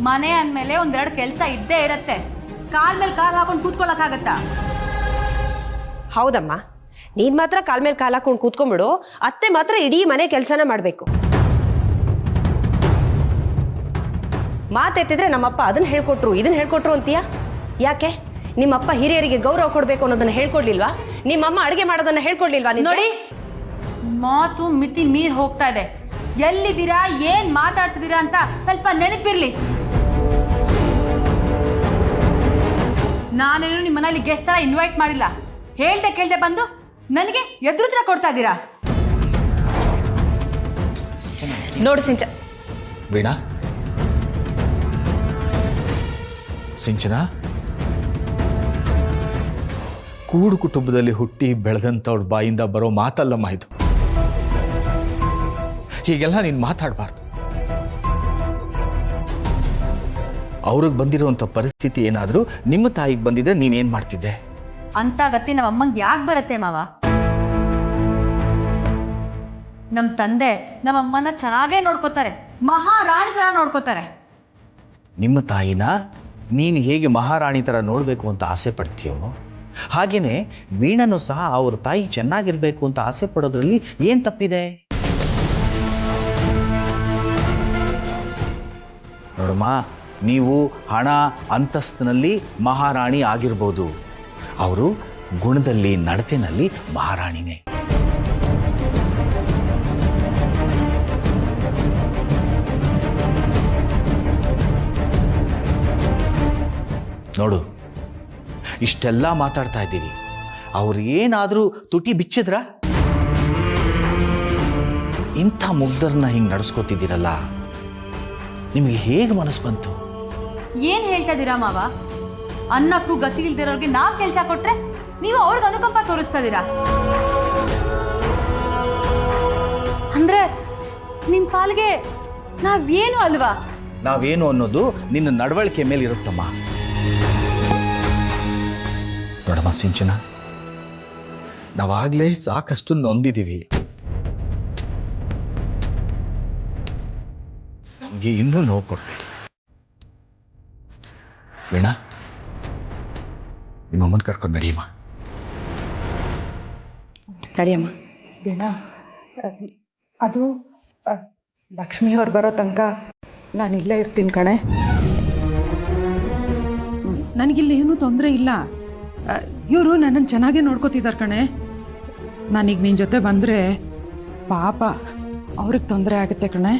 ಮನೆ ಅಂದಮೇಲೆ ಒಂದೆರಡು ಕೆಲಸ ಇದ್ದೇ ಇರತ್ತೆ. ಕಾಲ್ ಮೇಲೆ ಕಾಲ್ ಹಾಕೊಂಡು ಕೂತ್ಕೊಳ್ಳೋಕ್ಕಾಗತ್ತಾ? ಹೌದಮ್ಮ, ನೀನ್ ಮಾತ್ರ ಕಾಲ್ ಮೇಲೆ ಕಾಲ್ ಹಾಕೊಂಡು ಕೂತ್ಕೊಂಡ್ಬಿಡು. ಅತ್ತೆ ಮಾತ್ರ ಇಡೀ ಮನೆ ಕೆಲಸನ ಮಾಡಬೇಕು. ಮಾತೆತ್ತಿದ್ರೆ ನಮ್ಮಪ್ಪ ಅದನ್ನ ಹೇಳ್ಕೊಟ್ರು ಇದನ್ನ ಹೇಳ್ಕೊಟ್ರು ಅಂತೀಯಾ? ಯಾಕೆ ನಿಮ್ಮಪ್ಪ ಹಿರಿಯರಿಗೆ ಗೌರವ ಕೊಡ್ಬೇಕು ಅನ್ನೋದನ್ನ ಹೇಳ್ಕೊಡ್ಲಿಲ್ವಾ? ನಿಮ್ಮಮ್ಮ ಅಡುಗೆ ಮಾಡೋದನ್ನ ಹೇಳ್ಕೊಡ್ಲಿಲ್ವಾ? ನೋಡಿ, ಮಾತು ಮಿತಿ ಮೀರ್ ಹೋಗ್ತಾ ಇದೆ. ಎಲ್ಲಿದ್ದೀರಾ, ಏನ್ ಮಾತಾಡ್ತಿದ್ದೀರಾ ಅಂತ ಸ್ವಲ್ಪ ನೆನಪಿರ್ಲಿ. ನಾನೇನು ನಿಮ್ಮ ಮನೇಲಿ ಗೆಸ್ಟ್ ತರ ಇನ್ವೈಟ್ ಮಾಡಿಲ್ಲ. ಹೇಳ್ದೆ ಕೇಳ್ದೆ ಬಂದು ನನಗೆ ಎದುರುತ್ರ ಕೊಡ್ತಾ ಇದ್ದೀರಾ. ನೋಡು ಸಿಂಚ, ವೀಣಾ, ಸಿಂಚನ ಕೂಡು ಕುಟುಂಬದಲ್ಲಿ ಹುಟ್ಟಿ ಬೆಳೆದಂಥವ್ರ ಬಾಯಿಂದ ಬರೋ ಮಾತಲ್ಲಮ್ಮ ಇದು. ಹೀಗೆಲ್ಲ ನೀನು ಮಾತಾಡಬಾರ್ದು. ಅವ್ರಿಗೆ ಬಂದಿರುವಂಥ ಪರಿಸ್ಥಿತಿ ಏನಾದರೂ ನಿಮ್ಮ ತಾಯಿಗೆ ಬಂದಿದ್ರೆ ನೀನೇನು ಮಾಡ್ತಿದ್ದೆ? ಅಂತ ಗತಿ ನಮ್ಮ ಅಮ್ಮಂಗೆ ಯಾಕೆ ಬರುತ್ತೆ ಮಾವ? ನಮ್ಮ ತಂದೆ ನಮ್ಮಮ್ಮನ ಚೆನ್ನಾಗೇ ನೋಡ್ಕೋತಾರೆ, ಮಹಾರಾಣಿ ಥರ ನೋಡ್ಕೋತಾರೆ. ನಿಮ್ಮ ತಾಯಿನ ನೀನು ಹೇಗೆ ಮಹಾರಾಣಿ ಥರ ನೋಡಬೇಕು ಅಂತ ಆಸೆ ಪಡ್ತೀಯೋ ಹಾಗೆಯೇ ವೀಣನು ಸಹ ಅವ್ರ ತಾಯಿ ಚೆನ್ನಾಗಿರ್ಬೇಕು ಅಂತ ಆಸೆ ಪಡೋದ್ರಲ್ಲಿ ಏನು ತಪ್ಪಿದೆ? ನೋಡಮ್ಮ, ನೀವು ಹಣ ಅಂತಸ್ತಿನಲ್ಲಿ ಮಹಾರಾಣಿ ಆಗಿರ್ಬೋದು, ಅವರು ಗುಣದಲ್ಲಿ ನಡತೆನಲ್ಲಿ ಮಹಾರಾಣಿನೇ. ನೋಡು, ಇಷ್ಟೆಲ್ಲ ಮಾತಾಡ್ತಾ ಇದ್ದೀವಿ, ಅವ್ರು ಏನಾದರೂ ತುಟಿ ಬಿಚ್ಚಿದ್ರ? ಇಂಥ ಮುಗ್ಧರನ್ನ ಹಿಂಗೆ ನಡೆಸ್ಕೋತಿದ್ದೀರಲ್ಲ, ನಿಮಗೆ ಹೇಗೆ ಮನಸ್ಸು ಬಂತು? ಏನ್ ಹೇಳ್ತಾ ಇದ್ದೀರಾ ಮಾವ? ಅನ್ನಕ್ಕೂ ಗತಿ ಇಲ್ದಿರೋರ್ಗೆ ನಾವ್ ಕೆಲಸ ಕೊಟ್ರೆ ನೀವು ಅವ್ರಿಗೆ ಅನುಕಂಪ ತೋರಿಸ್ತಾ ಇದ್ದೀರಾ. ಅಂದ್ರೆ ನಿಮ್ ಪಾಲ್ಗೆ ನಾವೇನು ಅಲ್ವಾ? ನಾವೇನು ಅನ್ನೋದು ನಿನ್ನ ನಡವಳಿಕೆ ಮೇಲೆ ಇರುತ್ತಮ್ಮ. ನೋಡಮ್ಮ ಸಿಂಚನ, ನಾವಾಗಲೇ ಸಾಕಷ್ಟು ನೊಂದಿದ್ದೀವಿ. ನಮಗೆ ಇನ್ನೂ ನೋವು ಕೊಡ್ಬೇಡಿ. ವೀಣಾ, ನಿಮ್ಮಮ್ಮನ ಕರ್ಕೊಂಡು ನಡಿಯಮ್ಮ. ತಡಿಯಮ್ಮ. ವೀಣಾ, ಅದು ಲಕ್ಷ್ಮಿಯವ್ರು ಬರೋ ತನಕ ನಾನು ಇಲ್ಲೇ ಇರ್ತೀನಿ ಕಣೆ. ನನಗಿಲ್ಲಿ ಏನೂ ತೊಂದರೆ ಇಲ್ಲ. ಇವರು ನನ್ನನ್ನು ಚೆನ್ನಾಗೇ ನೋಡ್ಕೋತಿದ್ದಾರೆ ಕಣೆ. ನಾನೀಗ ನಿನ್ನ ಜೊತೆ ಬಂದರೆ ಪಾಪ ಅವ್ರಿಗೆ ತೊಂದರೆ ಆಗುತ್ತೆ ಕಣೆ.